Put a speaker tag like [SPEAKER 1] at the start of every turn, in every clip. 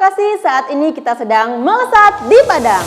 [SPEAKER 1] Vokasi, saat ini kita sedang melesat di Padang.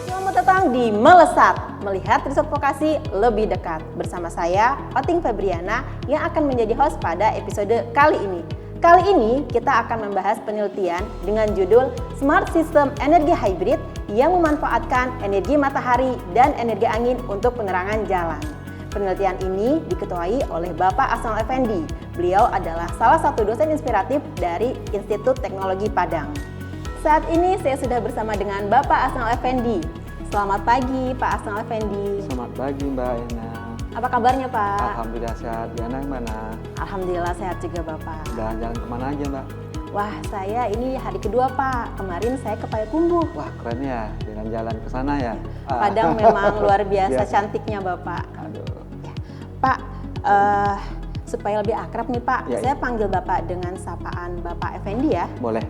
[SPEAKER 1] Selamat datang di Melesat, melihat riset vokasi lebih dekat. Bersama saya, Oting Febriana, yang akan menjadi host pada episode kali ini. Kali ini kita akan membahas penelitian dengan judul Smart System Energi Hybrid yang memanfaatkan energi matahari dan energi angin untuk penerangan jalan. Penelitian ini diketuai oleh Bapak Asnal Effendi. Beliau adalah salah satu dosen inspiratif dari Institut Teknologi Padang. Saat ini saya sudah bersama dengan Bapak Asnal Effendi. Selamat pagi Pak Asnal Effendi.
[SPEAKER 2] Selamat pagi Mbak Ena.
[SPEAKER 1] Apa kabarnya Pak?
[SPEAKER 2] Alhamdulillah sehat. Diana mana?
[SPEAKER 1] Alhamdulillah sehat juga Bapak.
[SPEAKER 2] Jalan-jalan kemana aja Mbak?
[SPEAKER 1] Wah, saya ini hari kedua Pak. Kemarin saya ke Payakumbuh.
[SPEAKER 2] Wah keren ya, jalan-jalan ke sana ya.
[SPEAKER 1] Padang memang luar biasa cantiknya Bapak.
[SPEAKER 2] Aduh.
[SPEAKER 1] Ya. Pak, supaya lebih akrab nih Pak,
[SPEAKER 2] Ya,
[SPEAKER 1] saya panggil Bapak dengan sapaan Bapak Effendi ya.
[SPEAKER 2] Boleh?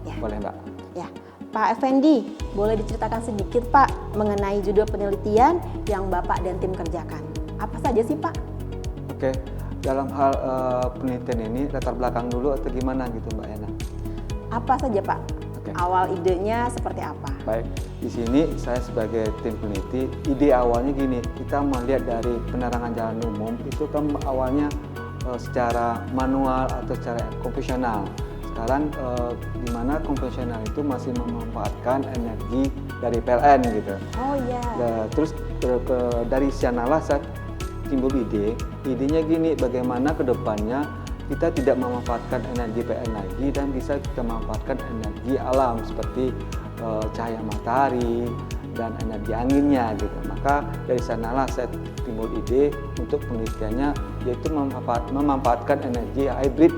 [SPEAKER 1] Ya.
[SPEAKER 2] Boleh Mbak.
[SPEAKER 1] Ya, Pak Effendi, boleh diceritakan sedikit Pak mengenai judul penelitian yang Bapak dan tim kerjakan. Apa saja sih Pak?
[SPEAKER 2] Oke, dalam hal penelitian ini latar belakang dulu atau gimana gitu Mbak Ena?
[SPEAKER 1] Apa saja Pak?
[SPEAKER 2] Oke.
[SPEAKER 1] Awal idenya seperti apa?
[SPEAKER 2] Baik, di sini saya sebagai tim peneliti, ide awalnya gini, kita melihat dari penerangan jalan umum itu kan awalnya secara manual atau secara konvensional. Sekarang di mana konvensional itu masih memanfaatkan energi dari PLN gitu.
[SPEAKER 1] Oh iya.
[SPEAKER 2] Terus dari sanalah saya timbul idenya gini, bagaimana ke depannya kita tidak memanfaatkan energi PLN lagi dan bisa kita memanfaatkan energi alam seperti cahaya matahari dan energi anginnya gitu. Maka dari sanalah saya timbul ide untuk penelitiannya, yaitu memanfaatkan energi hybrid,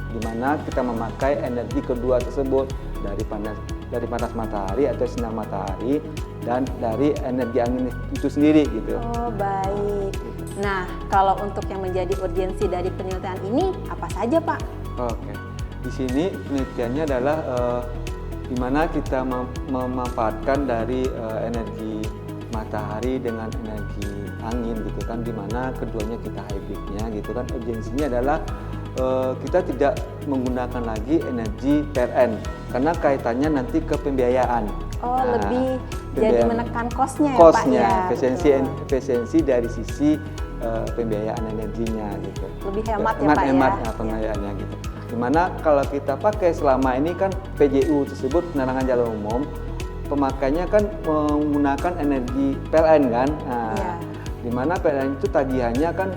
[SPEAKER 2] di mana kita memakai energi kedua tersebut dari panas matahari atau sinar matahari dan dari energi angin itu sendiri gitu.
[SPEAKER 1] Oh baik. Nah, kalau untuk yang menjadi urgensi dari penelitian ini apa saja Pak?
[SPEAKER 2] Oke, di sini penelitiannya adalah di mana kita memanfaatkan dari energi matahari dengan energi angin gitu kan, di mana keduanya kita hybridnya gitu kan. Urgensinya adalah kita tidak menggunakan lagi energi PLN karena kaitannya nanti ke pembiayaan.
[SPEAKER 1] Oh,
[SPEAKER 2] Nah,
[SPEAKER 1] lebih jadi menekan kosnya ya Pak
[SPEAKER 2] Cost-nya,
[SPEAKER 1] ya. Betul.
[SPEAKER 2] efisiensi dari sisi pembiayaan energinya gitu.
[SPEAKER 1] Lebih hemat ya Pak
[SPEAKER 2] Hemat
[SPEAKER 1] ya.
[SPEAKER 2] pembiayaannya gitu. Dimana kalau kita pakai selama ini kan PJU tersebut, penerangan jalan umum, pemakainya kan menggunakan energi PLN kan. Nah,
[SPEAKER 1] Iya.
[SPEAKER 2] dimana PLN itu tagihannya kan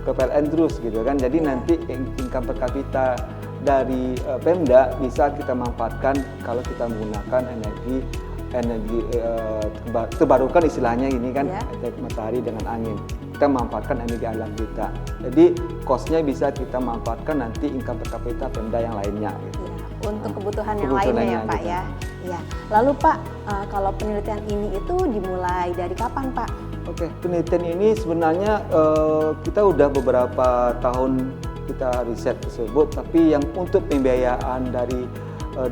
[SPEAKER 2] ke PLN terus gitu kan. Jadi nanti income per kapita dari Pemda bisa kita manfaatkan kalau kita menggunakan energi terbarukan istilahnya ini kan,
[SPEAKER 1] Ya.
[SPEAKER 2] matahari dengan angin. Kita manfaatkan energi alam kita. Jadi cost-nya bisa kita manfaatkan nanti income per kapita Pemda yang lainnya gitu.
[SPEAKER 1] Ya, untuk kebutuhan yang
[SPEAKER 2] Kebutuhan
[SPEAKER 1] lainnya ya
[SPEAKER 2] lainnya
[SPEAKER 1] Pak
[SPEAKER 2] gitu.
[SPEAKER 1] ya. Ya. Lalu Pak, kalau penelitian ini itu dimulai dari kapan Pak?
[SPEAKER 2] Oke, penelitian ini sebenarnya kita udah beberapa tahun kita riset tersebut, tapi yang untuk pembiayaan dari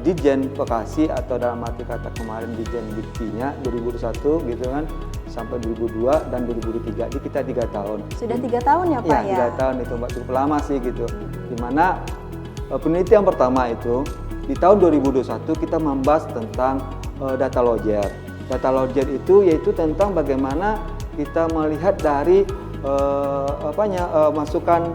[SPEAKER 2] Dijen Vokasi atau dalam arti kata kemarin Dijen Diktinya 2021 gitu kan, sampai 2002 dan 2003, jadi kita 3 tahun.
[SPEAKER 1] Sudah 3 tahun ya Pak ya?
[SPEAKER 2] 3 tahun itu Mbak, cukup lama sih gitu. Dimana penelitian pertama itu di tahun 2021 kita membahas tentang data logger. Data logger itu yaitu tentang bagaimana kita melihat dari masukan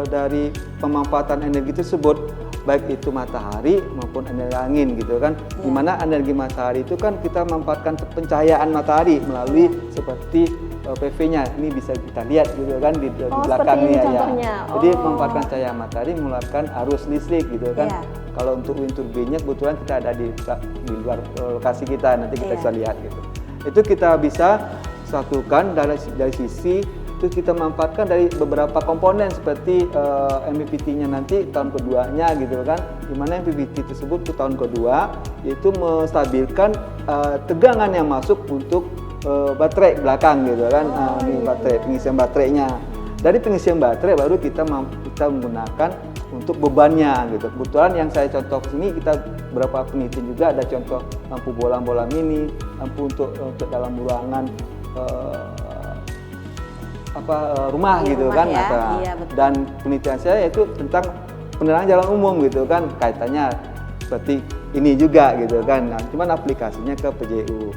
[SPEAKER 2] dari pemanfaatan energi tersebut, baik itu matahari maupun energi angin gitu kan. Dimana energi matahari itu kan kita memanfaatkan pencahayaan matahari melalui seperti PV-nya, ini bisa kita lihat gitu kan di belakang
[SPEAKER 1] seperti ini
[SPEAKER 2] ya.
[SPEAKER 1] contohnya.
[SPEAKER 2] Jadi memanfaatkan cahaya matahari mengeluarkan arus listrik gitu kan.
[SPEAKER 1] Iya.
[SPEAKER 2] Kalau untuk wind turbine-nya kebetulan kita ada di luar lokasi kita, nanti kita bisa lihat gitu. Itu kita bisa satukan dari sisi itu kita manfaatkan dari beberapa komponen seperti MPPT-nya nanti tahun keduanya gitu kan, dimana MPPT tersebut ke tahun kedua yaitu menstabilkan tegangan yang masuk untuk baterai belakang gitu kan. Ini baterai, pengisian baterainya. Dari pengisian baterai baru kita menggunakan untuk bebannya gitu. Kebetulan yang saya contoh ke sini kita beberapa penelitian juga ada contoh lampu bola mini, lampu untuk dalam ruangan rumah
[SPEAKER 1] Di
[SPEAKER 2] gitu
[SPEAKER 1] rumah
[SPEAKER 2] kan.
[SPEAKER 1] ya, iya, betul.
[SPEAKER 2] Dan penelitian saya itu tentang penerangan jalan umum gitu kan, kaitannya seperti ini juga gitu kan. Nah, cuman aplikasinya ke PJU.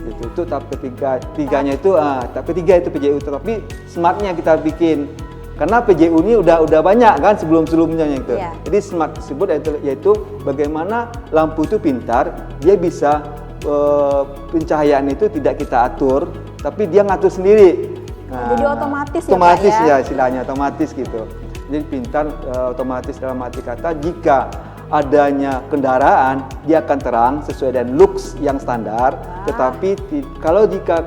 [SPEAKER 2] Gitu. Itu tahap ketiganya itu tahap ketiga itu PJU, tetapi smartnya kita bikin karena PJU ini udah banyak kan sebelumnya itu.
[SPEAKER 1] Iya.
[SPEAKER 2] Jadi smart tersebut yaitu bagaimana lampu itu pintar, dia bisa pencahayaan itu tidak kita atur, tapi dia ngatur sendiri.
[SPEAKER 1] Jadi otomatis ya, Pak,
[SPEAKER 2] otomatis
[SPEAKER 1] ya?
[SPEAKER 2] ya istilahnya otomatis gitu. Jadi pintar otomatis dalam arti kata jika adanya kendaraan dia akan terang sesuai dengan lux yang standar. Tetapi kalau jika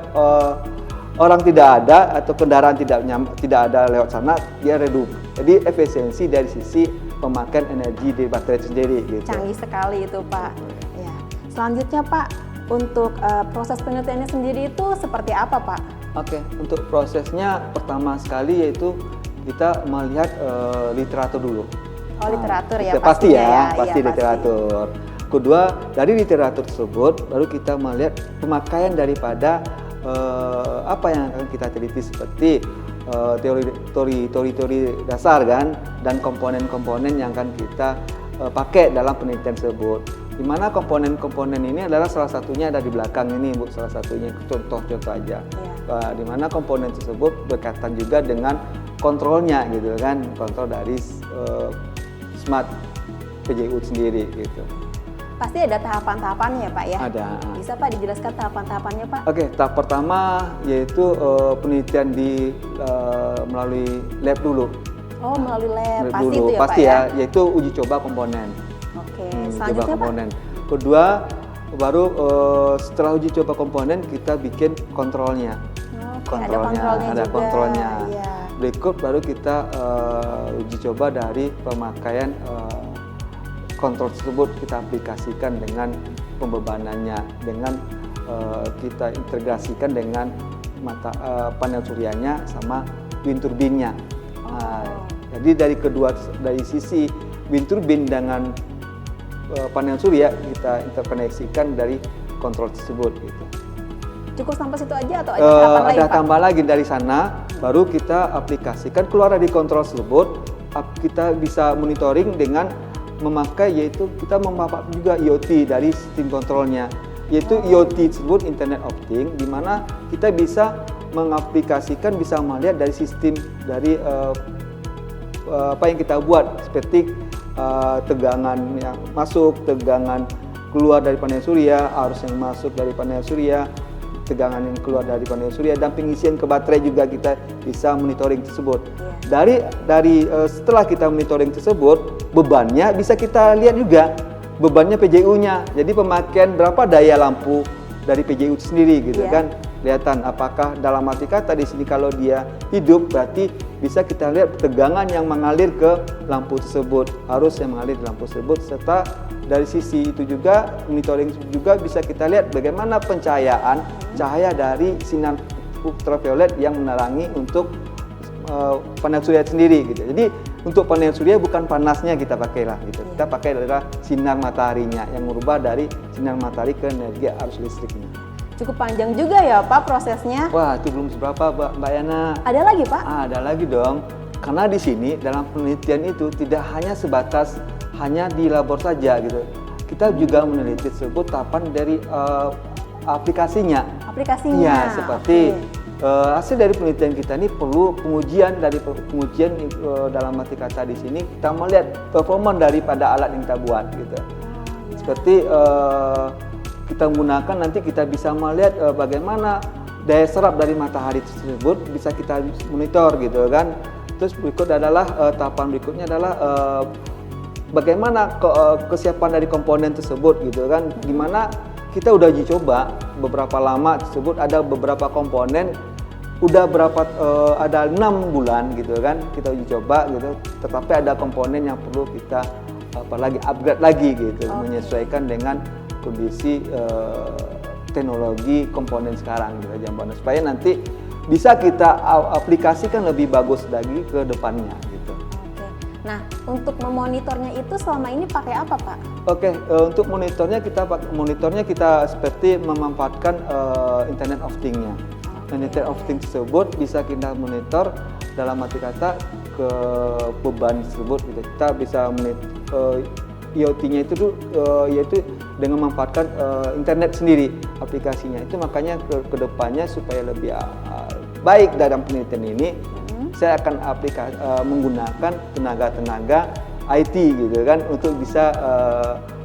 [SPEAKER 2] orang tidak ada atau kendaraan tidak ada lewat sana, dia redup. Jadi efisiensi dari sisi pemakaian energi di baterai itu sendiri. Gitu.
[SPEAKER 1] Canggih sekali itu, Pak. Ya. Selanjutnya, Pak, untuk proses penelitiannya sendiri itu seperti apa, Pak?
[SPEAKER 2] Oke, untuk prosesnya pertama sekali yaitu kita melihat literatur dulu.
[SPEAKER 1] Oh, literatur ya,
[SPEAKER 2] pasti
[SPEAKER 1] pastinya
[SPEAKER 2] pasti
[SPEAKER 1] iya,
[SPEAKER 2] literatur. Kedua, dari literatur tersebut baru kita melihat pemakaian daripada apa yang akan kita teliti seperti teori dasar kan, dan komponen-komponen yang akan kita pakai dalam penelitian tersebut. Di mana komponen-komponen ini adalah salah satunya ada di belakang ini, Bu, salah satunya contoh-contoh aja.
[SPEAKER 1] Ya.
[SPEAKER 2] Di mana komponen tersebut berkaitan juga dengan kontrolnya gitu kan, kontrol dari smart PJU sendiri gitu.
[SPEAKER 1] Pasti ada tahapan-tahapannya, Pak ya?
[SPEAKER 2] Ada.
[SPEAKER 1] Bisa Pak dijelaskan tahapan-tahapannya, Pak?
[SPEAKER 2] Oke, tahap pertama yaitu penelitian melalui lab dulu.
[SPEAKER 1] Oh, melalui lab. Pasti
[SPEAKER 2] dulu.
[SPEAKER 1] itu ya,
[SPEAKER 2] Pasti
[SPEAKER 1] Pak
[SPEAKER 2] ya, yaitu uji coba komponen.
[SPEAKER 1] Oke,
[SPEAKER 2] Coba
[SPEAKER 1] selanjutnya, Pak?
[SPEAKER 2] komponen. Kedua, baru setelah uji coba komponen kita bikin kontrolnya.
[SPEAKER 1] Oke, ada kontrolnya
[SPEAKER 2] ada
[SPEAKER 1] juga.
[SPEAKER 2] kontrolnya.
[SPEAKER 1] Iya.
[SPEAKER 2] Berikut baru kita uji coba dari pemakaian kontrol tersebut, kita aplikasikan dengan pembebanannya, dengan kita integrasikan dengan panel suryanya sama wind turbinnya. Jadi dari sisi wind turbin dengan panel surya kita interkoneksikan dari kontrol tersebut gitu.
[SPEAKER 1] Cukup sampai situ aja atau ada tahapan lain,
[SPEAKER 2] Ada
[SPEAKER 1] Pak?
[SPEAKER 2] tambah lagi dari sana, baru kita aplikasikan keluar dari kontrol tersebut, kita bisa monitoring dengan memakai, yaitu kita memanfaatkan juga IoT dari sistem kontrolnya, yaitu IoT tersebut Internet of Things, di mana kita bisa mengaplikasikan, bisa melihat dari sistem dari apa yang kita buat, seperti tegangan yang masuk, tegangan keluar dari panel surya, arus yang masuk dari panel surya, tegangan yang keluar dari panel surya, dan pengisian ke baterai juga kita bisa monitoring tersebut. Dari setelah kita monitoring tersebut, bebannya bisa kita lihat juga, bebannya PJU-nya. Jadi pemakaian berapa daya lampu dari PJU itu sendiri gitu kan. Kelihatan apakah dalam arti kata di sini kalau dia hidup berarti bisa kita lihat tegangan yang mengalir ke lampu tersebut, arus yang mengalir di lampu tersebut, serta dari sisi itu juga monitoring juga bisa kita lihat bagaimana pencahayaan cahaya dari sinar ultraviolet yang menerangi untuk panel surya sendiri gitu. Jadi untuk panel surya bukan panasnya kita pakai lah gitu. Kita pakai adalah sinar mataharinya yang merubah dari sinar matahari ke energi arus listriknya.
[SPEAKER 1] Cukup panjang juga ya, Pak, prosesnya.
[SPEAKER 2] Wah, itu belum seberapa, Mbak Yana.
[SPEAKER 1] Ada lagi, Pak?
[SPEAKER 2] Ada lagi dong. Karena di sini dalam penelitian itu tidak hanya sebatas hanya di labor saja gitu. Kita juga meneliti tersebut tahapan dari aplikasinya.
[SPEAKER 1] Aplikasinya.
[SPEAKER 2] Iya, seperti hasil dari penelitian kita ini perlu pengujian dalam arti kata di sini kita melihat performa daripada alat yang kita buat gitu. Seperti kita menggunakan, nanti kita bisa melihat bagaimana daya serap dari matahari tersebut bisa kita monitor gitu kan. Terus tahapan berikutnya adalah bagaimana kesiapan dari komponen tersebut gitu kan. Dimana kita udah uji coba beberapa lama tersebut, ada beberapa komponen udah ada 6 bulan gitu kan kita uji coba gitu, tetapi ada komponen yang perlu kita upgrade lagi gitu, menyesuaikan dengan kondisi teknologi komponen sekarang gitu, supaya nanti bisa kita aplikasikan lebih bagus lagi ke depannya gitu.
[SPEAKER 1] Oke. Nah, untuk memonitornya itu selama ini pakai apa, Pak?
[SPEAKER 2] Oke, untuk monitornya kita seperti memanfaatkan Internet of Things-nya. Internet of Things tersebut bisa kita monitor dalam arti kata ke beban tersebut. Gitu. Kita bisa IoT-nya itu yaitu dengan memanfaatkan internet sendiri aplikasinya. Itu makanya ke depannya supaya lebih baik dalam penelitian ini, saya akan menggunakan tenaga IT gitu kan untuk bisa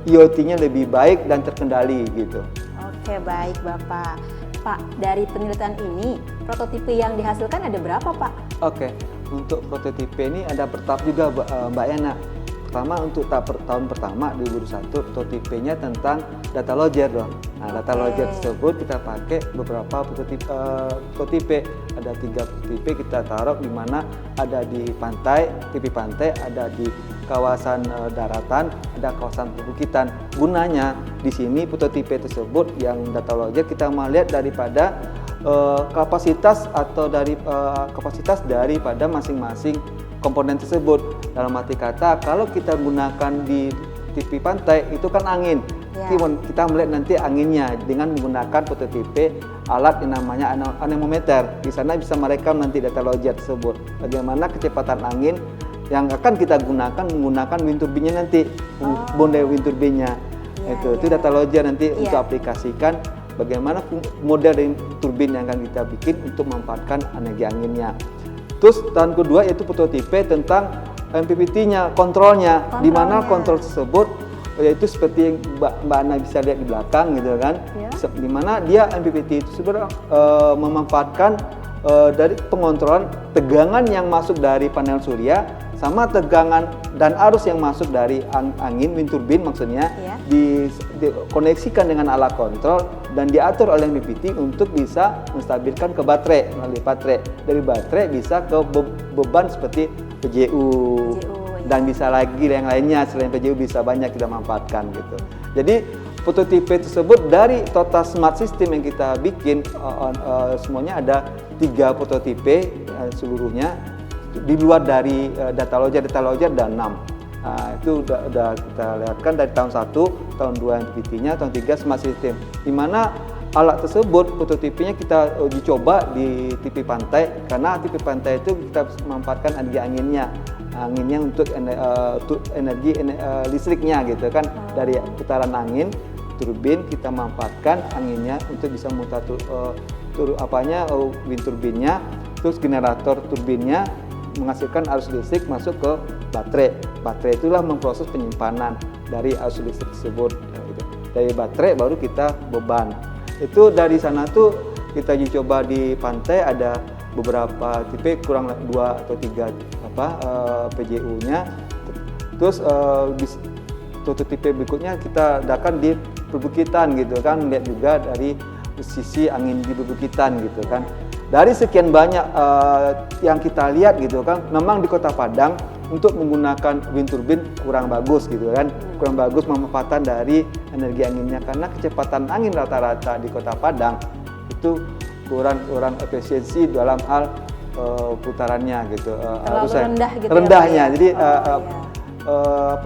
[SPEAKER 2] IoT-nya lebih baik dan terkendali gitu.
[SPEAKER 1] Oke, baik Bapak. Pak, dari penelitian ini prototipe yang dihasilkan ada berapa, Pak?
[SPEAKER 2] Oke, untuk prototipe ini ada bertahap juga Mbak Yana. Pertama untuk tahun pertama 2021 prototipenya tentang data logger dong. Nah, data logger tersebut kita pakai beberapa prototipe. Ada 3 prototipe kita taruh di mana ada di pantai, tepi pantai, ada di kawasan daratan, ada kawasan perbukitan. Gunanya di sini prototipe tersebut yang data logger kita melihat daripada kapasitas daripada masing-masing komponen tersebut. Dalam arti kata, kalau kita gunakan di tepi pantai itu kan angin. Kita melihat nanti anginnya dengan menggunakan prototipe alat yang namanya anemometer. Di sana bisa merekam nanti data logger tersebut. Bagaimana kecepatan angin yang akan kita gunakan menggunakan wind turbine nanti, bonde wind turbine-nya. Itu data logger nanti untuk aplikasikan bagaimana model dari turbin yang akan kita bikin untuk memanfaatkan energi anginnya. Terus tahun kedua yaitu prototipe tentang MPPT-nya, kontrolnya, di mana kontrol tersebut yaitu seperti yang Mbak Ana bisa lihat di belakang gitu kan, di mana dia MPPT itu sebenarnya memanfaatkan dari pengontrolan tegangan yang masuk dari panel surya sama tegangan dan arus yang masuk dari angin wind turbine maksudnya dikoneksikan dengan alat kontrol dan diatur oleh MPPT untuk bisa menstabilkan ke baterai melalui baterai. Dari baterai bisa ke beban seperti PJU dan bisa lagi yang lainnya selain PJU bisa banyak kita manfaatkan gitu. Jadi prototipe tersebut dari total smart system yang kita bikin semuanya ada 3 prototipe seluruhnya. Di luar dari data logger ada 6. Itu udah kita lihatkan dari tahun 1, tahun 2 MPPT-nya, tahun 3 smart system. Di mana alat tersebut prototipenya kita uji coba di tepi pantai karena tepi pantai itu kita memanfaatkan energi anginnya untuk energi listriknya gitu kan. Dari putaran angin turbin kita manfaatkan anginnya untuk bisa mutar wind turbinnya, terus generator turbinnya menghasilkan arus listrik masuk ke baterai. Baterai itulah memproses penyimpanan dari arus listrik tersebut. Dari baterai baru kita beban. Itu dari sana tuh kita uji coba di pantai ada beberapa tipe kurang 2 atau 3 PJU-nya. Terus prototipe berikutnya kita adakan di perbukitan gitu kan, melihat juga dari sisi angin di perbukitan gitu kan. Dari sekian banyak yang kita lihat gitu kan, memang di Kota Padang untuk menggunakan wind turbine kurang bagus gitu kan, kurang bagus pemanfaatan dari energi anginnya karena kecepatan angin rata-rata di Kota Padang itu kurang efisiensi dalam hal putarannya gitu.
[SPEAKER 1] Terlalu rendah gitu
[SPEAKER 2] rendahnya.
[SPEAKER 1] Ya,
[SPEAKER 2] Jadi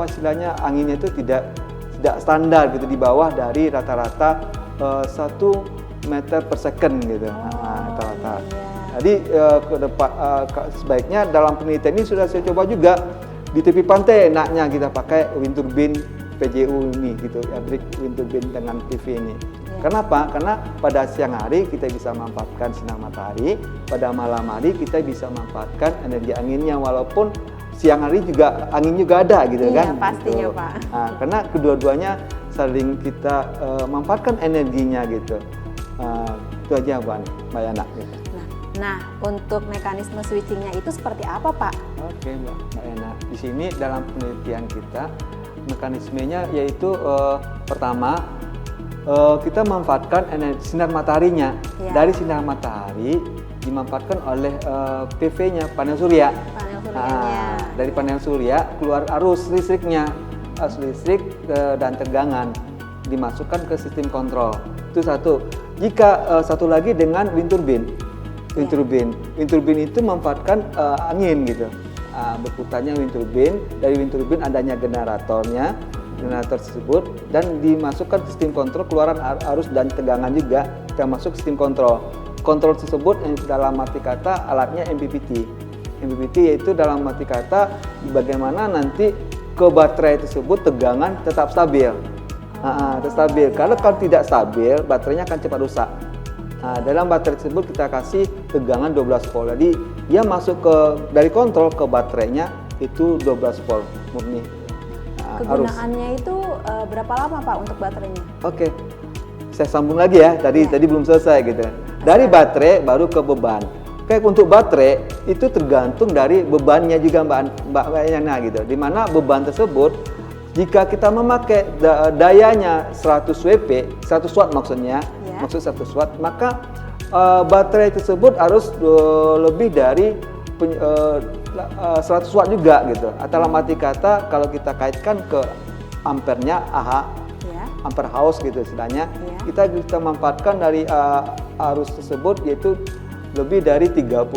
[SPEAKER 2] istilahnya anginnya itu tidak standar gitu, di bawah dari rata-rata 1 meter per second gitu. Rata-rata. Jadi ke depan sebaiknya dalam penelitian ini sudah saya coba juga di tepi pantai enaknya kita pakai wind turbine PJU ini gitu, hybrid wind turbine dengan PV ini. Kenapa? Karena pada siang hari kita bisa manfaatkan sinar matahari, pada malam hari kita bisa manfaatkan energi anginnya walaupun siang hari juga angin juga ada gitu kan.
[SPEAKER 1] Pastinya
[SPEAKER 2] gitu.
[SPEAKER 1] Pak.
[SPEAKER 2] Nah, karena kedua-duanya saling kita manfaatkan energinya gitu. Itu aja Mbak Yana. Gitu.
[SPEAKER 1] Nah, untuk mekanisme switchingnya itu seperti apa Pak?
[SPEAKER 2] Oke Mbak Yana, di sini dalam penelitian kita mekanismenya yaitu pertama kita memanfaatkan sinar mataharinya. Dari sinar matahari dimanfaatkan oleh PV-nya, panel surya. Dari panel surya keluar arus listriknya, arus listrik dan tegangan dimasukkan ke sistem kontrol. Itu satu. Jika satu lagi dengan wind turbine. Wind turbine itu memanfaatkan angin gitu. berputarnya wind turbine. Dari wind turbine adanya generator tersebut, dan dimasukkan ke sistem kontrol keluaran arus dan tegangan juga kita masuk sistem kontrol. Kontrol tersebut yang dalam arti kata alatnya MPPT. MPPT yaitu dalam arti kata bagaimana nanti ke baterai tersebut tegangan tetap stabil. Tetap stabil. Kalau tidak stabil, baterainya akan cepat rusak. Dalam baterai tersebut kita kasih tegangan 12 volt. Jadi dia masuk dari kontrol ke baterainya itu 12 volt murni.
[SPEAKER 1] Kegunaannya itu berapa lama Pak untuk baterainya?
[SPEAKER 2] Oke, saya sambung lagi ya. Tadi belum selesai gitu. Dari baterai baru ke beban. Kayak untuk baterai itu tergantung dari bebannya juga Mbak Yana gitu. Dimana beban tersebut jika kita memakai dayanya 100 Wp, 100 watt maksudnya, maksud 100 watt, maka baterai tersebut harus lebih dari 100 watt juga gitu. Dalam arti kata kalau kita kaitkan ke ampernya ampere house gitu istilahnya, kita bisa manfaatkan dari arus tersebut yaitu lebih dari 30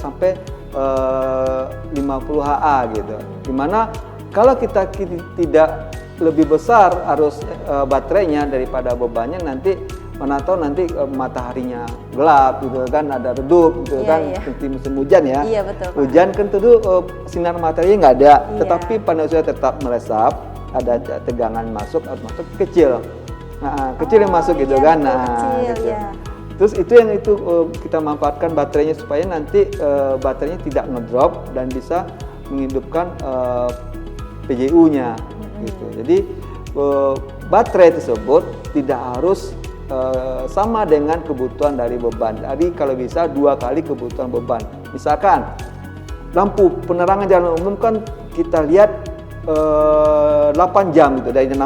[SPEAKER 2] sampai 50 HA gitu. Dimana kalau kita tidak lebih besar arus baterainya daripada bebannya, nanti mana tahu nanti mataharinya gelap gitu kan, ada redup gitu kan, seperti musim hujan ya.
[SPEAKER 1] Iya betul.
[SPEAKER 2] Hujan kan tentu sinar mataharinya nggak ada, tetapi panel surya tetap meresap, ada tegangan masuk kecil. Kecil yang masuk gitu kan. Gitu. Terus itu kita manfaatkan baterainya supaya nanti baterainya tidak ngedrop dan bisa menghidupkan PJU-nya gitu. Jadi baterai tersebut tidak harus sama dengan kebutuhan dari beban. Jadi kalau bisa 2 kali kebutuhan beban. Misalkan lampu penerangan jalan umum kan kita lihat 8 jam gitu, dari 6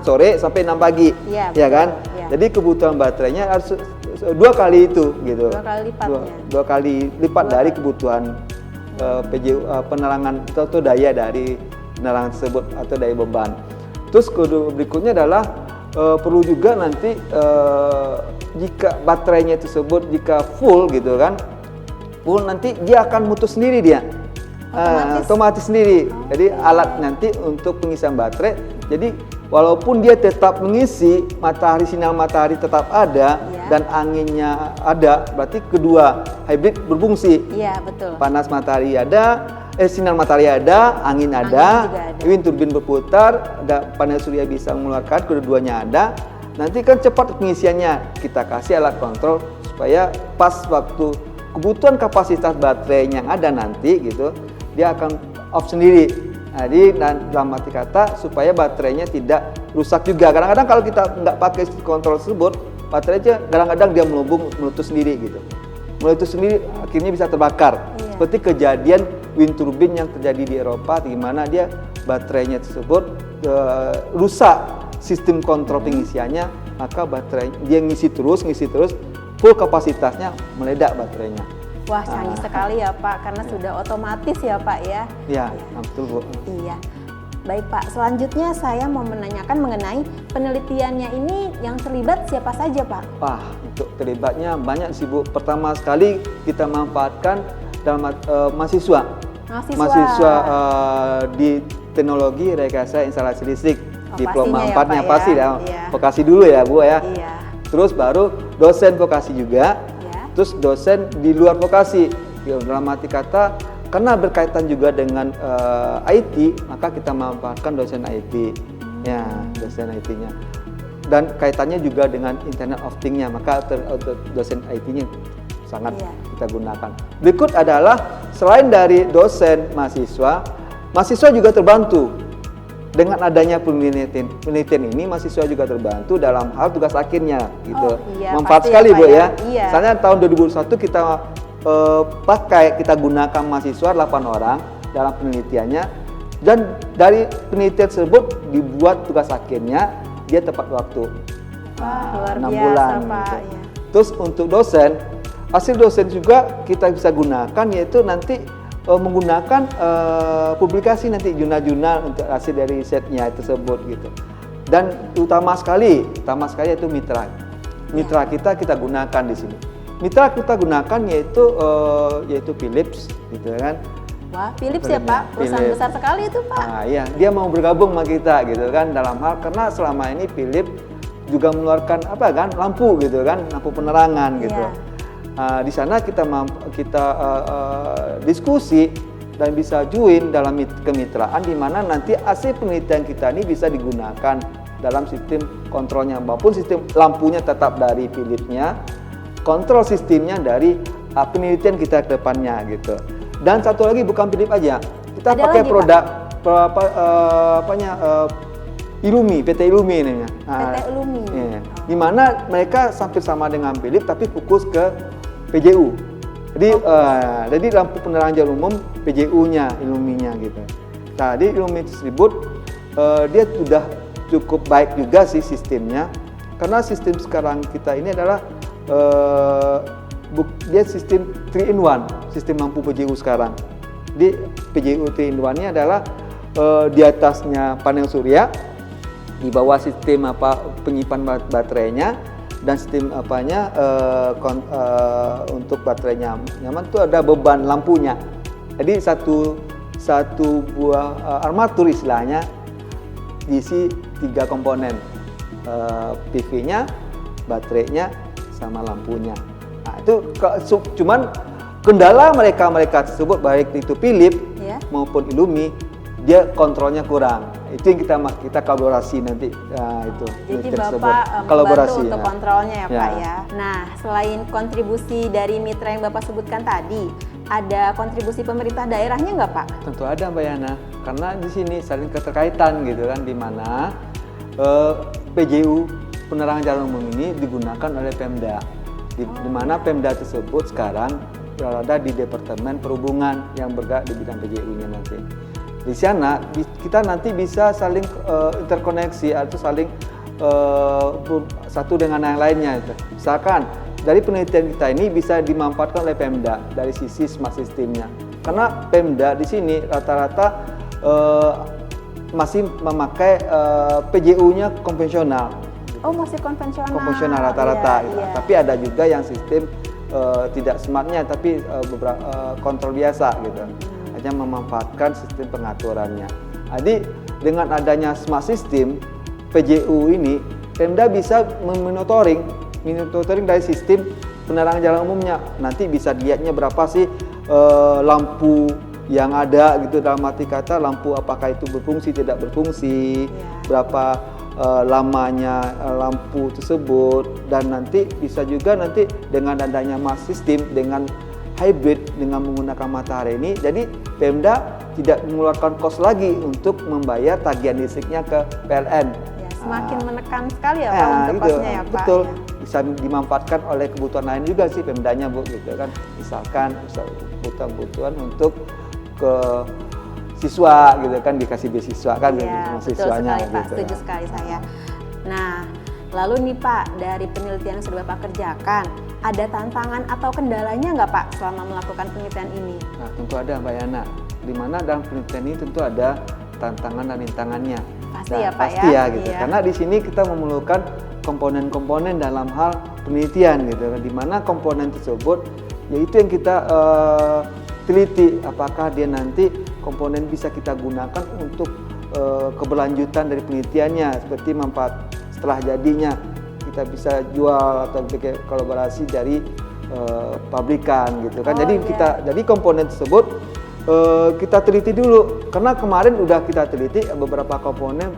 [SPEAKER 2] sore sampai 6 pagi. Ya kan? Ya. Jadi kebutuhan baterainya harus 2 kali itu gitu.
[SPEAKER 1] 2 kali lipatnya.
[SPEAKER 2] 2 kali lipat dari kebutuhan PJU penerangan atau daya dari penerangan tersebut atau daya beban. Terus berikutnya adalah perlu juga nanti jika baterainya tersebut jika full gitu kan, full nanti dia akan mutus sendiri dia. Otomatis sendiri. Jadi alat nanti untuk pengisian baterai. Jadi walaupun dia tetap mengisi, sinar matahari tetap ada dan anginnya ada, berarti kedua hybrid berfungsi.
[SPEAKER 1] Iya, betul.
[SPEAKER 2] Panas matahari ada, sinar matahari ada, angin ada, wind turbine berputar, ada panel surya bisa mengeluarkan, kedua-duanya ada. Nanti kan cepat pengisiannya. Kita kasih alat kontrol supaya pas waktu kebutuhan kapasitas baterai yang ada nanti gitu, dia akan off sendiri. Jadi dalam arti kata supaya baterainya tidak rusak juga. Kadang-kadang kalau kita nggak pakai kontrol tersebut, baterainya kadang-kadang dia meletus sendiri gitu. Meletus sendiri akhirnya bisa terbakar. Seperti kejadian wind turbine yang terjadi di Eropa, di mana dia baterainya tersebut rusak sistem kontrol pengisiannya, maka baterai dia ngisi terus full kapasitasnya meledak baterainya.
[SPEAKER 1] Wah, canggih sekali ya Pak, karena sudah otomatis ya Pak ya.
[SPEAKER 2] Iya, betul Bu.
[SPEAKER 1] Iya. Baik Pak, selanjutnya saya mau menanyakan mengenai penelitiannya ini yang terlibat siapa saja Pak?
[SPEAKER 2] Wah, untuk terlibatnya banyak sih Bu. Pertama sekali kita manfaatkan dalam mahasiswa di teknologi rekayasa instalasi listrik. Diploma 4-nya pasti ya. Vokasi dulu ya Bu ya. Iya. Terus baru dosen vokasi juga. Terus dosen di luar vokasi, dalam arti kata karena berkaitan juga dengan IT, maka kita manfaatkan dosen IT, dosen IT-nya. Dan kaitannya juga dengan Internet of Things-nya, maka dosen IT-nya sangat kita gunakan. Berikut adalah selain dari dosen mahasiswa juga terbantu. Dengan adanya penelitian ini, mahasiswa juga terbantu dalam hal tugas akhirnya gitu. Manfaat sekali Bu ya. Misalnya tahun 2021 kita kita gunakan mahasiswa 8 orang dalam penelitiannya, dan dari penelitian tersebut dibuat tugas akhirnya dia tepat waktu.
[SPEAKER 1] Luar
[SPEAKER 2] 6
[SPEAKER 1] biasa,
[SPEAKER 2] bulan
[SPEAKER 1] Pak.
[SPEAKER 2] gitu. Terus untuk dosen, hasil dosen juga kita bisa gunakan, yaitu nanti menggunakan publikasi nanti jurnal-jurnal untuk hasil dari risetnya tersebut gitu. Dan utama sekali itu mitra kita gunakan di sini. Mitra kita gunakan yaitu Philips gitu kan.
[SPEAKER 1] Wah, Philips ya Pak, perusahaan
[SPEAKER 2] Philips.
[SPEAKER 1] besar sekali itu Pak.
[SPEAKER 2] Nah, iya, dia mau bergabung sama kita gitu kan dalam hal karena selama ini Philips juga mengeluarkan apa kan lampu gitu kan, lampu penerangan gitu.
[SPEAKER 1] Iya.
[SPEAKER 2] Di sana kita diskusi dan bisa join dalam kemitraan di mana nanti hasil penelitian kita ini bisa digunakan dalam sistem kontrolnya, maupun sistem lampunya tetap dari Philips-nya, kontrol sistemnya dari penelitian kita ke depannya gitu. Dan satu lagi bukan Philips aja, kita
[SPEAKER 1] Ada
[SPEAKER 2] pakai
[SPEAKER 1] lagi,
[SPEAKER 2] produk Illumi, PT Illumi namanya.
[SPEAKER 1] PT Illumi.
[SPEAKER 2] Iya. Di mana mereka hampir sama dengan Philips tapi fokus ke PJU. Jadi lampu penerangan jalan umum PJU-nya, Illumi-nya gitu. Nah, di Illumi tersebut dia sudah cukup baik juga sih sistemnya. Karena sistem sekarang kita ini adalah dia sistem 3-in-1, sistem lampu PJU sekarang. Di PJU 3-in-1-nya adalah di atasnya panel surya, di bawah sistem penyimpan baterainya, dan sistem untuk baterainya nyaman itu ada beban lampunya. Jadi satu buah armatur istilahnya diisi 3 komponen, PV-nya, baterainya, sama lampunya. Nah, itu cuman kendala mereka tersebut baik itu Philips maupun Illumi, dia kontrolnya kurang. Itu yang kita kolaborasi nanti. Nah, itu.
[SPEAKER 1] Jadi
[SPEAKER 2] tersebut.
[SPEAKER 1] Bapak
[SPEAKER 2] kolaborasi
[SPEAKER 1] membantu untuk kontrolnya ya Pak
[SPEAKER 2] Ya.
[SPEAKER 1] ya. Nah, selain kontribusi dari mitra yang Bapak sebutkan tadi, ada kontribusi pemerintah daerahnya nggak Pak?
[SPEAKER 2] Tentu ada Mbak Yana, karena di sini saling keterkaitan gitu kan, di mana PJU penerangan jalan umum ini digunakan oleh Pemda. Di mana Pemda tersebut sekarang berada di Departemen Perhubungan yang bergerak di bidang PJU-nya nanti. Di sana kita nanti bisa saling interkoneksi atau saling satu dengan yang lainnya. Misalkan dari penelitian kita ini bisa dimanfaatkan oleh Pemda dari sisi smart systemnya. Karena Pemda di sini rata-rata masih memakai PJU-nya konvensional.
[SPEAKER 1] Oh, masih konvensional.
[SPEAKER 2] Konvensional rata-rata.
[SPEAKER 1] Iya.
[SPEAKER 2] Tapi ada juga yang sistem tidak smartnya, tapi beberapa kontrol biasa gitu. Hanya memanfaatkan sistem pengaturannya. Jadi dengan adanya smart system PJU ini, Pemda bisa memonitoring dari sistem penerangan jalan umumnya. Nanti bisa dilihatnya berapa sih lampu yang ada gitu, dalam arti kata lampu apakah itu berfungsi tidak berfungsi, berapa lamanya lampu tersebut, dan nanti bisa juga nanti dengan adanya smart system dengan hybrid dengan menggunakan matahari ini, jadi Pemda tidak mengeluarkan kos lagi untuk membayar tagihan listriknya ke PLN.
[SPEAKER 1] Ya, semakin menekan sekali ya Pak untuk
[SPEAKER 2] gitu.
[SPEAKER 1] kosnya ya Pak.
[SPEAKER 2] Betul,
[SPEAKER 1] Ya.
[SPEAKER 2] bisa dimanfaatkan oleh kebutuhan lain juga sih Pemdanya Bu gitu kan. Misalkan kebutuhan untuk ke siswa gitu kan, dikasih beasiswa kan
[SPEAKER 1] Iya,
[SPEAKER 2] sama
[SPEAKER 1] betul
[SPEAKER 2] siswanya
[SPEAKER 1] sekali Pak,
[SPEAKER 2] gitu.
[SPEAKER 1] setuju sekali saya. Nah, lalu nih Pak, dari penelitian yang sudah Bapak kerjakan, ada tantangan atau kendalanya nggak Pak selama melakukan penelitian ini?
[SPEAKER 2] Nah, tentu ada Mbak Yana, di mana dalam penelitian ini tentu ada tantangan dan rintangannya.
[SPEAKER 1] Pasti ya Pak
[SPEAKER 2] pasti ya gitu.
[SPEAKER 1] Iya.
[SPEAKER 2] Karena di sini kita memerlukan komponen-komponen dalam hal penelitian gitu, di mana komponen tersebut yaitu yang kita teliti apakah dia nanti komponen bisa kita gunakan untuk keberlanjutan dari penelitiannya, seperti manfaat setelah jadinya kita bisa jual atau bikin kolaborasi dari pabrikan gitu kan. Jadi komponen tersebut kita teliti dulu, karena kemarin udah kita teliti beberapa komponen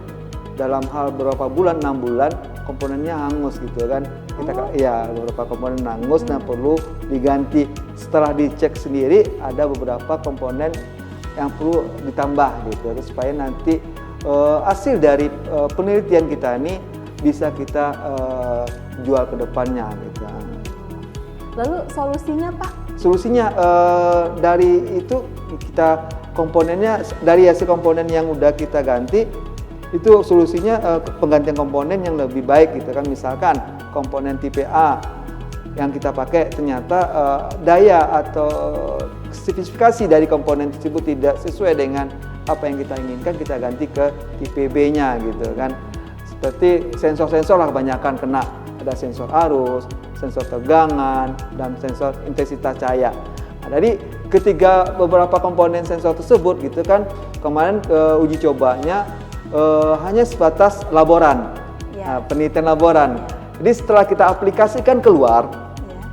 [SPEAKER 2] dalam hal beberapa bulan, 6 bulan komponennya hangus gitu kan. Beberapa komponen hangus dan perlu diganti. Setelah dicek sendiri ada beberapa komponen yang perlu ditambah gitu, supaya nanti hasil dari penelitian kita ini bisa kita jual ke depannya gitu.
[SPEAKER 1] Lalu solusinya Pak?
[SPEAKER 2] Solusinya dari itu kita komponennya, dari hasil komponen yang udah kita ganti itu solusinya penggantian komponen yang lebih baik gitu kan. Misalkan komponen tipe A yang kita pakai ternyata daya atau spesifikasi dari komponen tersebut tidak sesuai dengan apa yang kita inginkan, kita ganti ke tipe B-nya gitu kan. Seperti sensor-sensor lah kebanyakan kena, ada sensor arus, sensor tegangan, dan sensor intensitas cahaya. Nah, jadi ketiga beberapa komponen sensor tersebut gitu kan, kemarin uji cobanya hanya sebatas laboran, penelitian laboran. Jadi setelah kita aplikasikan keluar,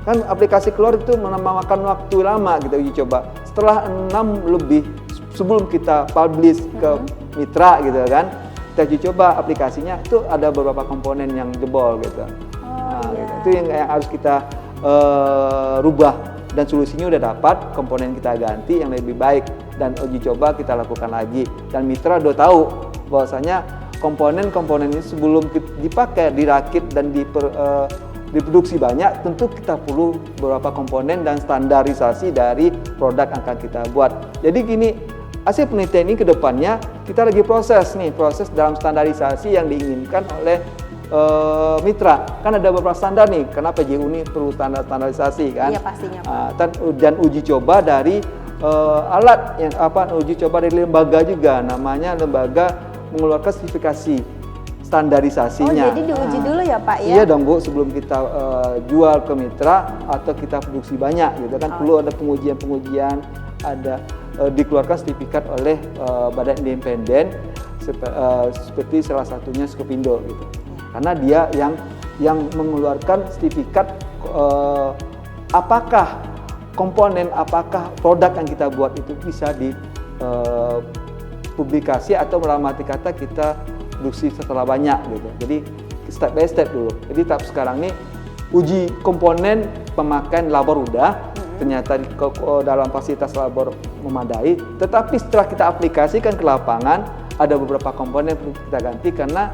[SPEAKER 2] kan aplikasi keluar itu memakan waktu lama kita uji coba. Setelah 6 lebih sebelum kita publish ke mitra gitu kan, kita uji coba aplikasinya itu ada beberapa komponen yang jebol gitu. Gitu. Itu yang harus kita rubah, dan solusinya udah dapat, komponen kita ganti yang lebih baik, dan uji coba kita lakukan lagi, dan mitra udah tahu bahwasanya komponen-komponen ini sebelum dipakai, dirakit dan diproduksi banyak, tentu kita perlu beberapa komponen dan standarisasi dari produk yang akan kita buat. Jadi gini, hasil penelitian ini ke depannya kita lagi proses dalam standarisasi yang diinginkan oleh mitra. Kan ada beberapa standar nih, karena PJU ini perlu standarisasi kan.
[SPEAKER 1] Iya pastinya Pak.
[SPEAKER 2] Dan uji coba dari alat yang uji coba dari lembaga juga, namanya lembaga mengeluarkan sertifikasi standarisasinya.
[SPEAKER 1] Oh, jadi diuji dulu ya Pak ya?
[SPEAKER 2] Iya dong Bu, sebelum kita jual ke mitra atau kita produksi banyak gitu kan, perlu ada pengujian, ada dikeluarkan sertifikat oleh badan independen seperti salah satunya Skopindo gitu. Karena dia yang mengeluarkan sertifikat apakah komponen, apakah produk yang kita buat itu bisa di publikasi atau dalam arti kata kita produksi setelah banyak gitu. Jadi step by step dulu. Jadi tahap sekarang nih uji komponen pemakaian labor udah, ternyata dalam fasilitas labor memadai, tetapi setelah kita aplikasikan ke lapangan ada beberapa komponen perlu kita ganti karena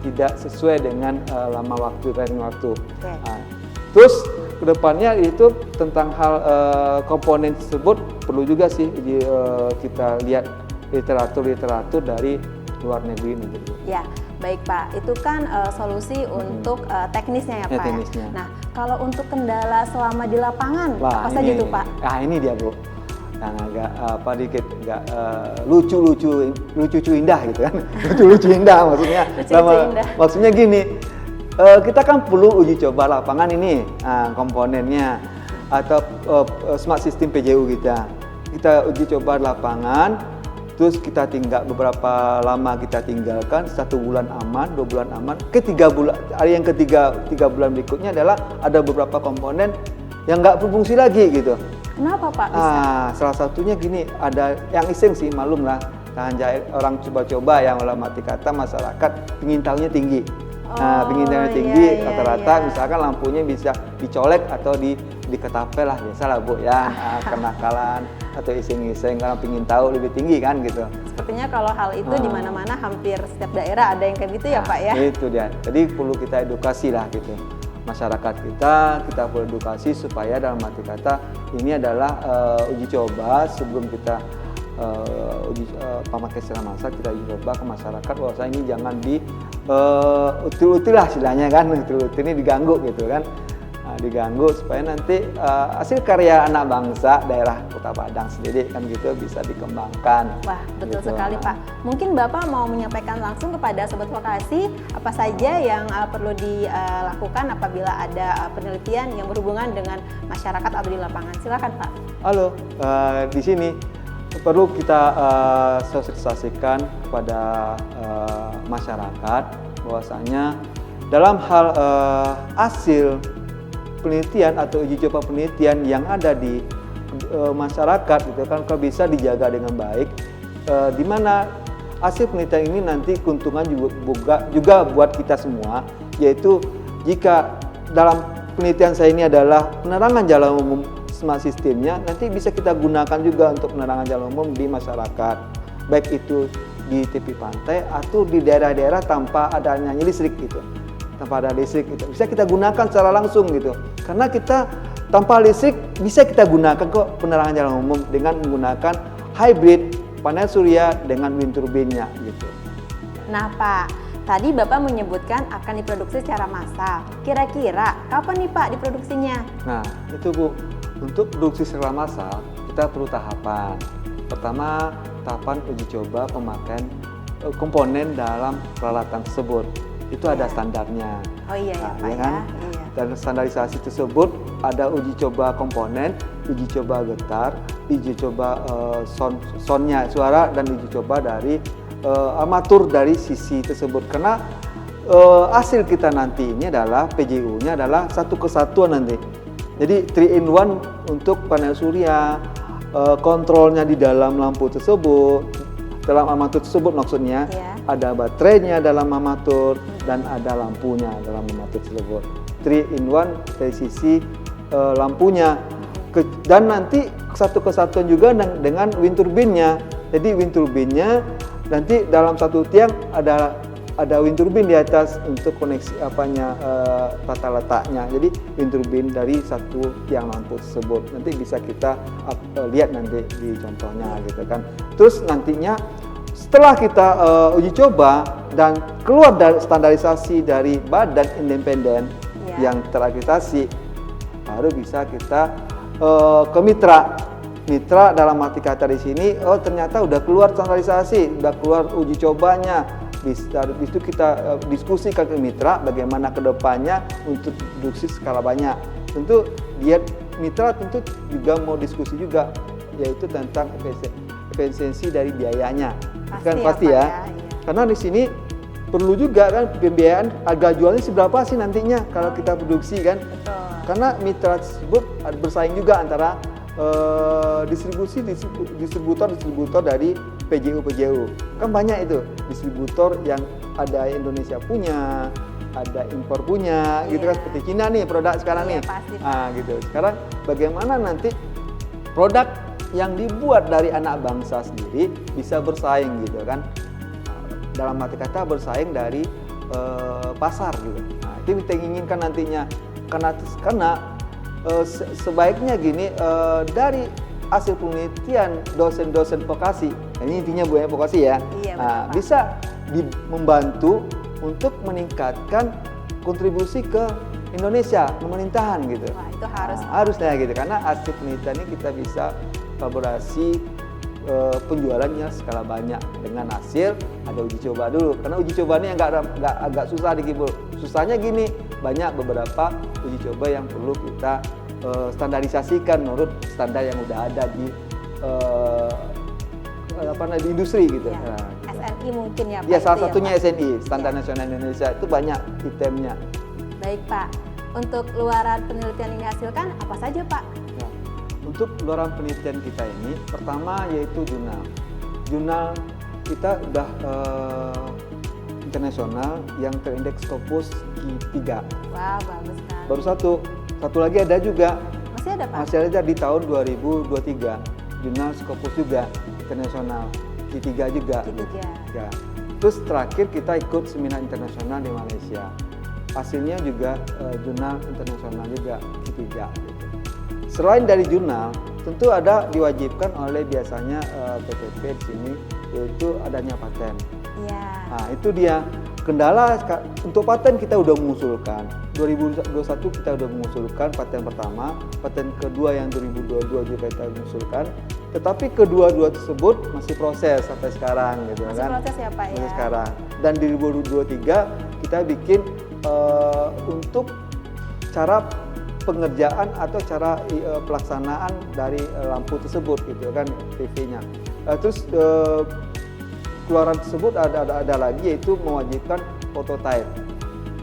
[SPEAKER 2] tidak sesuai dengan lama waktu. Terus kedepannya itu tentang hal komponen tersebut perlu juga sih kita lihat literatur dari luar negeri.
[SPEAKER 1] Ya, baik Pak. Itu kan solusi untuk teknisnya ya Pak.
[SPEAKER 2] Teknisnya.
[SPEAKER 1] Nah, kalau untuk kendala selama di lapangan, apa saja tuh Pak?
[SPEAKER 2] Ini dia Bu, yang agak dikit, agak lucu indah gitu kan. lucu indah maksudnya. Maksudnya gini, kita kan perlu uji coba lapangan ini, komponennya atau smart system PJU kita uji coba lapangan. Terus kita tinggal beberapa lama, kita tinggalkan 1 bulan aman, 2 bulan aman. Tiga bulan berikutnya adalah ada beberapa komponen yang nggak berfungsi lagi gitu.
[SPEAKER 1] Kenapa Pak bisa?
[SPEAKER 2] Salah satunya gini, ada yang iseng sih, malum lah, tahan jahit orang coba-coba yang dalam arti kata masyarakat pingin tahunya tinggi. Pingin tahunya tinggi, rata-rata misalkan lampunya bisa dicolek atau diketapel lah, biasalah Bu ya, kenakalan atau iseng-iseng karena pingin tahu lebih tinggi kan gitu.
[SPEAKER 1] Sepertinya kalau hal itu di mana-mana hampir setiap daerah ada yang kayak gitu ya Pak ya.
[SPEAKER 2] Itu dia. Jadi perlu kita edukasi lah gitu. Masyarakat kita perlu edukasi supaya dalam arti kata ini adalah uji coba sebelum kita pemakai secara massal, kita uji coba ke masyarakat bahwa ini jangan util-util lah istilahnya kan, util-util ini diganggu gitu kan. Diganggu supaya nanti hasil karya anak bangsa daerah Kota Padang sendiri kan gitu bisa dikembangkan.
[SPEAKER 1] Wah, betul
[SPEAKER 2] gitu.
[SPEAKER 1] sekali Pak. Mungkin Bapak mau menyampaikan langsung kepada Sobat Vokasi apa saja yang perlu dilakukan apabila ada penelitian yang berhubungan dengan masyarakat atau di lapangan. Silakan Pak.
[SPEAKER 2] Halo, di sini perlu kita sosialisasikan kepada masyarakat bahwasanya dalam hal hasil penelitian atau uji coba penelitian yang ada di masyarakat gitu kan kalau bisa dijaga dengan baik, di mana hasil penelitian ini nanti keuntungan juga buat kita semua, yaitu jika dalam penelitian saya ini adalah penerangan jalan umum smart systemnya, nanti bisa kita gunakan juga untuk penerangan jalan umum di masyarakat, baik itu di tepi pantai atau di daerah-daerah tanpa adanya listrik gitu. Tanpa ada listrik itu bisa kita gunakan secara langsung gitu, karena kita tanpa listrik bisa kita gunakan kok penerangan jalan umum dengan menggunakan hybrid panel surya dengan wind turbine-nya gitu.
[SPEAKER 1] Nah Pak, tadi Bapak menyebutkan akan diproduksi secara massal. Kira-kira kapan nih Pak diproduksinya?
[SPEAKER 2] Nah itu Bu, untuk produksi secara massal kita perlu tahapan. Pertama, tahapan uji coba pemakaian komponen dalam peralatan tersebut. Itu ada standarnya.
[SPEAKER 1] Oh iya ya Pak
[SPEAKER 2] kan?
[SPEAKER 1] ya. Iya.
[SPEAKER 2] Dan standarisasi tersebut ada uji coba komponen, uji coba getar, uji coba soundnya suara dan uji coba dari amatur dari sisi tersebut, karena hasil kita nanti ini adalah PJU-nya adalah satu kesatuan nanti. Jadi 3 in 1 untuk panel surya, kontrolnya di dalam lampu tersebut, dalam armatur tersebut maksudnya, ada baterainya dalam armatur dan ada lampunya dalam armatur tersebut. 3 in 1 dari sisi lampunya, dan nanti satu kesatuan juga dengan wind turbine-nya. Jadi wind turbine-nya nanti dalam satu tiang ada wind turbine di atas untuk koneksi tata letaknya. Jadi wind turbine dari satu tiang lampu tersebut nanti bisa kita lihat nanti di contohnya gitu kan. Terus nantinya setelah kita uji coba dan keluar dari standarisasi dari badan independen yang terakreditasi, baru bisa kita ke mitra dalam arti kata di sini, ternyata udah keluar standarisasi, udah keluar uji cobanya. Dari itu kita diskusikan ke mitra bagaimana kedepannya untuk produksi skala banyak. Tentu dia mitra tentu juga mau diskusi juga, yaitu tentang efisiensi dari biayanya. Pasti ya. Karena di sini perlu juga kan pembiayaan, harga jualnya seberapa sih nantinya kalau kita produksi kan.
[SPEAKER 1] Betul.
[SPEAKER 2] Karena mitra tersebut bersaing juga antara distributor dari PJU. Kan banyak itu distributor yang ada Indonesia punya, ada impor punya, gitu kan, seperti Cina nih produk sekarang nih.
[SPEAKER 1] Pasti.
[SPEAKER 2] Gitu. Sekarang bagaimana nanti produk yang dibuat dari anak bangsa sendiri bisa bersaing gitu kan. Dalam arti kata bersaing dari pasar gitu. Nah, itu kita inginkan nantinya, karena sebaiknya gini, dari hasil penelitian dosen-dosen vokasi, ini intinya Bu ya, vokasi ya, bisa membantu untuk meningkatkan kontribusi ke Indonesia pemerintahan gitu.
[SPEAKER 1] Wah, itu
[SPEAKER 2] harusnya gitu, karena hasil penelitian ini kita bisa kolaborasi penjualannya skala banyak dengan hasil ada uji coba dulu, karena uji cobanya agak susah dikibul. Susahnya gini, banyak beberapa uji coba yang perlu kita standarisasikan menurut standar yang udah ada di di industri gitu.
[SPEAKER 1] Ya. SNI mungkin ya Pak.
[SPEAKER 2] Ya, salah satunya SNI, Standar Nasional Indonesia, itu banyak itemnya.
[SPEAKER 1] Baik Pak, untuk luaran penelitian yang dihasilkan apa saja Pak?
[SPEAKER 2] Ya. Untuk luaran penelitian kita ini, pertama yaitu jurnal kita udah internasional yang terindeks Scopus Q3.
[SPEAKER 1] Wah, bagus kan.
[SPEAKER 2] Baru satu lagi ada juga.
[SPEAKER 1] Masih ada Pak?
[SPEAKER 2] Masih ada di tahun 2023. Jurnal Scopus juga internasional, Q3 juga. Ya. Terus terakhir kita ikut seminar internasional di Malaysia. Hasilnya juga jurnal internasional juga Q3. Gitu. Selain dari jurnal, tentu ada diwajibkan oleh biasanya PPP di sini, yaitu adanya paten.
[SPEAKER 1] Iya.
[SPEAKER 2] Nah, itu dia kendala. Untuk paten kita udah mengusulkan 2021, kita udah mengusulkan paten pertama, paten kedua yang 2022 juga kita mengusulkan, tetapi kedua-dua tersebut masih proses sampai sekarang gitu
[SPEAKER 1] masih
[SPEAKER 2] kan.
[SPEAKER 1] Proses ya Pak ya.
[SPEAKER 2] Sekarang. Dan di 2023 kita bikin untuk cara pengerjaan atau cara pelaksanaan dari lampu tersebut gitu kan, PV-nya. Terus keluaran tersebut ada lagi, yaitu mewajibkan prototype.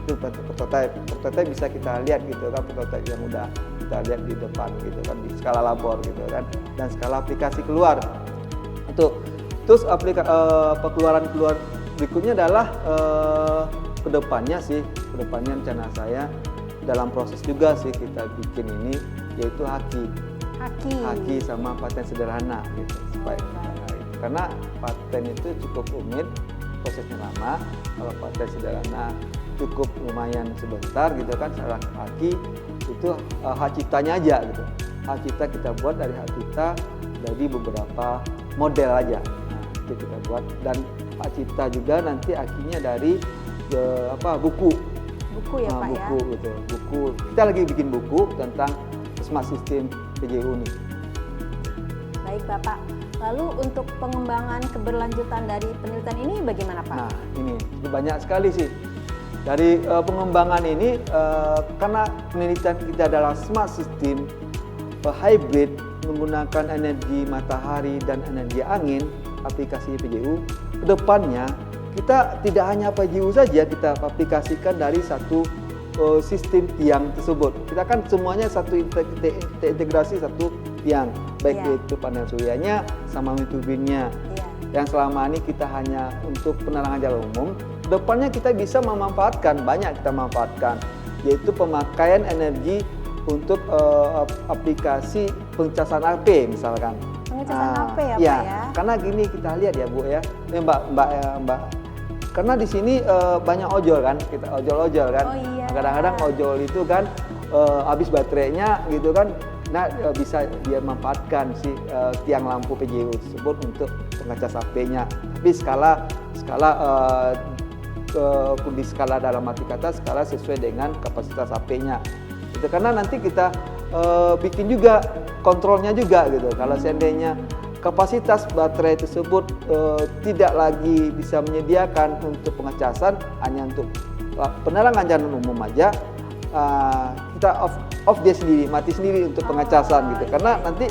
[SPEAKER 2] Itu prototype bisa kita lihat gitu kan, prototype yang udah kita lihat di depan gitu kan, di skala labor gitu kan, dan skala aplikasi keluar itu. Terus keluaran berikutnya adalah kedepannya rencana saya dalam proses juga sih kita bikin ini, yaitu haki sama paten sederhana gitu, supaya karena paten itu cukup rumit, prosesnya lama. Kalau paten sederhana cukup lumayan sebentar gitu kan. Sekarang haki itu hak ciptanya aja gitu. Hak cipta kita buat dari hak cipta, dari beberapa model aja. Nah, itu kita buat, dan hak cipta juga nanti hakinya dari buku ya Pak ya. Buku. Kita lagi bikin buku tentang smart system PJU nih.
[SPEAKER 1] Baik Bapak. Lalu untuk pengembangan keberlanjutan dari penelitian ini bagaimana Pak?
[SPEAKER 2] Nah, ini banyak sekali sih. Dari pengembangan ini, karena penelitian kita adalah smart system hybrid, menggunakan energi matahari dan energi angin, aplikasi PJU, kedepannya kita tidak hanya PJU saja kita aplikasikan dari satu sistem tiang tersebut. Kita kan semuanya satu integrasi satu tiang, baik itu panel suryanya sama turbinnya. Yang selama ini kita hanya untuk penerangan jalan umum, kedepannya kita bisa memanfaatkan, banyak kita manfaatkan, yaitu pemakaian energi untuk aplikasi pengecasan AP misalkan.
[SPEAKER 1] Pengecasan AP ya, Pak
[SPEAKER 2] ya?
[SPEAKER 1] ya?
[SPEAKER 2] Karena gini kita lihat ya Bu ya, Mbak. Karena di sini banyak ojol kan, kita ojol-ojol kan.
[SPEAKER 1] Oh, iya.
[SPEAKER 2] Kadang-kadang ojol itu kan habis baterainya gitu kan. Nah, bisa dia manfaatkan si tiang lampu PJU tersebut untuk pengecas HP-nya. Tapi skala di skala dalam arti kata skala sesuai dengan kapasitas HP-nya. Itu karena nanti kita bikin juga kontrolnya juga gitu. Kalau seandainya kapasitas baterai tersebut tidak lagi bisa menyediakan untuk pengecasan, hanya untuk penerangan jalan umum aja, kita off dia sendiri, mati sendiri untuk pengecasan gitu. Karena nanti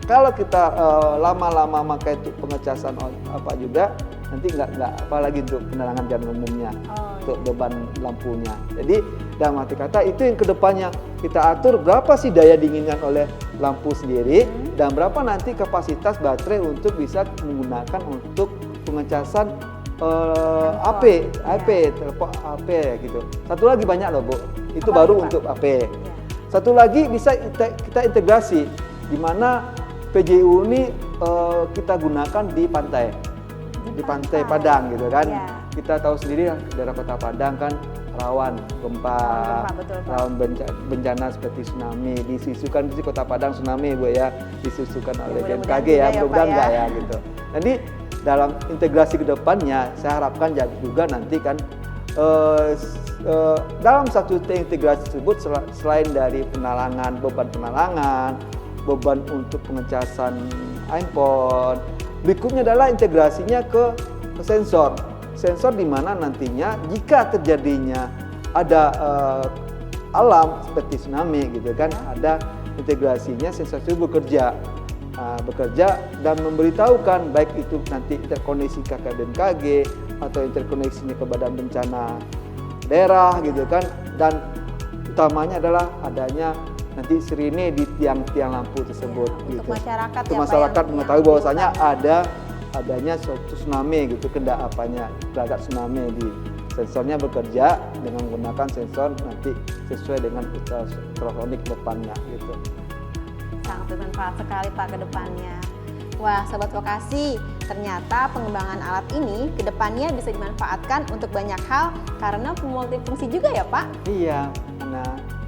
[SPEAKER 2] kalau kita lama-lama pakai untuk pengecasan apa juga, nanti nggak apa lagi untuk penerangan jalan umumnya, untuk beban lampunya. Jadi dalam arti kata itu yang kedepannya kita atur berapa sih daya diinginkan oleh lampu sendiri dan berapa nanti kapasitas baterai untuk bisa menggunakan untuk pengecasan telepon AP gitu. Satu lagi banyak loh Bu, itu
[SPEAKER 1] apa
[SPEAKER 2] baru
[SPEAKER 1] itu,
[SPEAKER 2] untuk AP. Satu lagi bisa kita integrasi di mana PJU ini kita gunakan di pantai Padang gitu kan. Kita tahu sendiri daerah Kota Padang kan rawan gempa, rawan bencana seperti tsunami. Disusukan di Kota Padang tsunami Bu ya, disusukan oleh BMKG ya, mudah-mudahan enggak ya gitu. Jadi dalam integrasi kedepannya saya harapkan juga nanti kan dalam satu integrasi tersebut selain dari beban penerangan, beban untuk pengecasan handphone, berikutnya adalah integrasinya ke sensor di mana nantinya jika terjadinya ada alam seperti tsunami gitu kan, ada integrasinya sensor itu bekerja dan memberitahukan baik itu nanti interkoneksi ke BMKG atau interkoneksinya ke Badan Bencana Daerah gitu kan, dan utamanya adalah adanya nanti sirine di tiang-tiang lampu tersebut gitu.
[SPEAKER 1] Untuk masyarakat
[SPEAKER 2] untuk masyarakat mengetahui bahwasanya adanya suatu tsunami gitu, gelagat tsunami di sensornya bekerja dengan menggunakan sensor nanti sesuai dengan ultrasonic depannya gitu.
[SPEAKER 1] Sangat bermanfaat sekali Pak ke depannya. Wah, Sobat Vokasi, ternyata pengembangan alat ini ke depannya bisa dimanfaatkan untuk banyak hal karena multifungsi juga ya Pak?
[SPEAKER 2] Iya,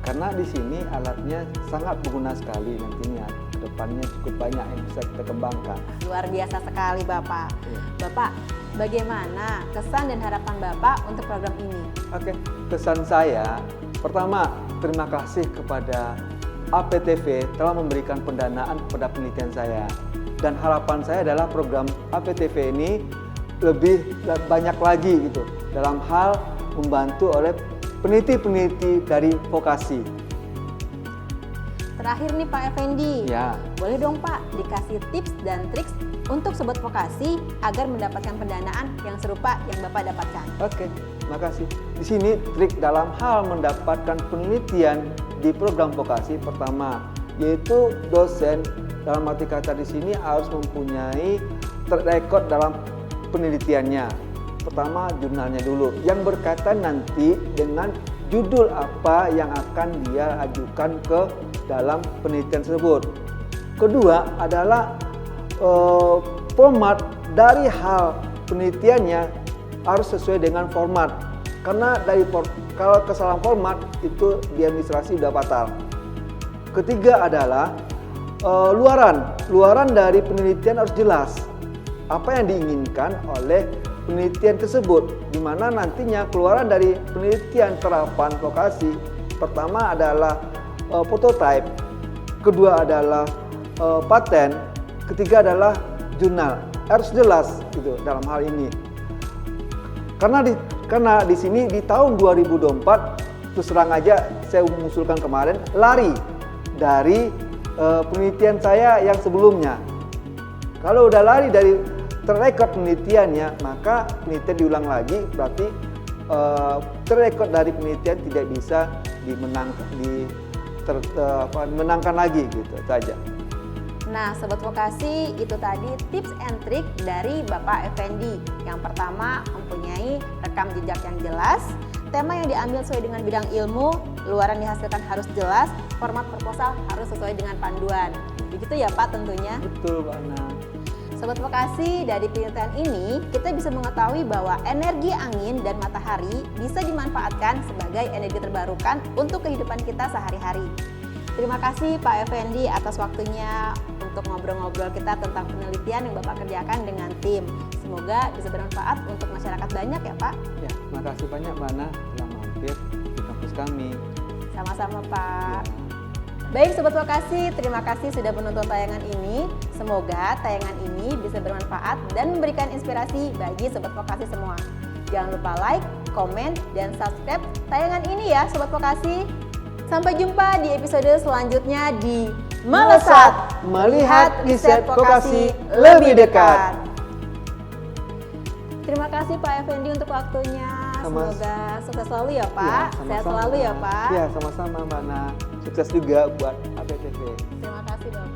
[SPEAKER 2] karena di sini alatnya sangat berguna sekali nantinya. Ke depannya cukup banyak yang bisa kita kembangkan.
[SPEAKER 1] Luar biasa sekali Bapak.
[SPEAKER 2] Iya.
[SPEAKER 1] Bapak, bagaimana kesan dan harapan Bapak untuk program ini?
[SPEAKER 2] Oke, kesan saya pertama terima kasih kepada APTV telah memberikan pendanaan kepada penelitian saya, dan harapan saya adalah program APTV ini lebih banyak lagi gitu dalam hal membantu oleh peneliti-peneliti dari vokasi.
[SPEAKER 1] Terakhir nih Pak Effendi,
[SPEAKER 2] Ya.
[SPEAKER 1] boleh dong Pak dikasih tips dan triks untuk Sobat Vokasi agar mendapatkan pendanaan yang serupa yang Bapak dapatkan.
[SPEAKER 2] Oke, makasih. Di sini trik dalam hal mendapatkan penelitian di program vokasi pertama, yaitu dosen dalam arti kata di sini harus mempunyai track record dalam penelitiannya. Pertama jurnalnya dulu yang berkaitan nanti dengan judul apa yang akan dia ajukan ke dalam penelitian tersebut. Kedua adalah format dari hal penelitiannya harus sesuai dengan format, karena kalau kesalahan format itu di administrasi sudah fatal. Ketiga adalah luaran dari penelitian harus jelas apa yang diinginkan oleh penelitian tersebut, di mana nantinya keluaran dari penelitian terapan vokasi pertama adalah prototype, kedua adalah paten, ketiga adalah jurnal. Harus jelas gitu dalam hal ini. Karena di sini di tahun 2024 terus terang aja saya mengusulkan kemarin lari dari penelitian saya yang sebelumnya. Kalau udah lari dari terrekod penelitiannya, maka penelitian diulang lagi, berarti terrekod dari penelitian tidak bisa dimenangkan lagi gitu saja.
[SPEAKER 1] Nah, Sobat Vokasi, itu tadi tips and trik dari Bapak Effendi. Yang pertama, mempunyai rekam jejak yang jelas, tema yang diambil sesuai dengan bidang ilmu, luaran dihasilkan harus jelas, format proposal harus sesuai dengan panduan. Begitu ya Pak tentunya?
[SPEAKER 2] Betul, Mbak Ana.
[SPEAKER 1] Sobat Vokasi, dari penelitian ini kita bisa mengetahui bahwa energi angin dan matahari bisa dimanfaatkan sebagai energi terbarukan untuk kehidupan kita sehari-hari. Terima kasih Pak Effendi atas waktunya untuk ngobrol-ngobrol kita tentang penelitian yang Bapak kerjakan dengan tim. Semoga bisa bermanfaat untuk masyarakat banyak ya Pak.
[SPEAKER 2] Ya, terima kasih banyak Mbak Ana telah mampir di kampus kami.
[SPEAKER 1] Sama-sama Pak. Baik Sobat Vokasi, terima kasih sudah menonton tayangan ini. Semoga tayangan ini bisa bermanfaat dan memberikan inspirasi bagi Sobat Vokasi semua. Jangan lupa like, komen, dan subscribe tayangan ini ya Sobat Vokasi. Sampai jumpa di episode selanjutnya di Melesat, melihat riset vokasi lebih dekat. Terima kasih Pak Effendi untuk waktunya. Semoga sukses selalu ya Pak.
[SPEAKER 2] Ya,
[SPEAKER 1] Sehat selalu ya Pak.
[SPEAKER 2] Ya, sama-sama Mbak Ana. Sukses juga buat APTV.
[SPEAKER 1] Terima kasih Bapak.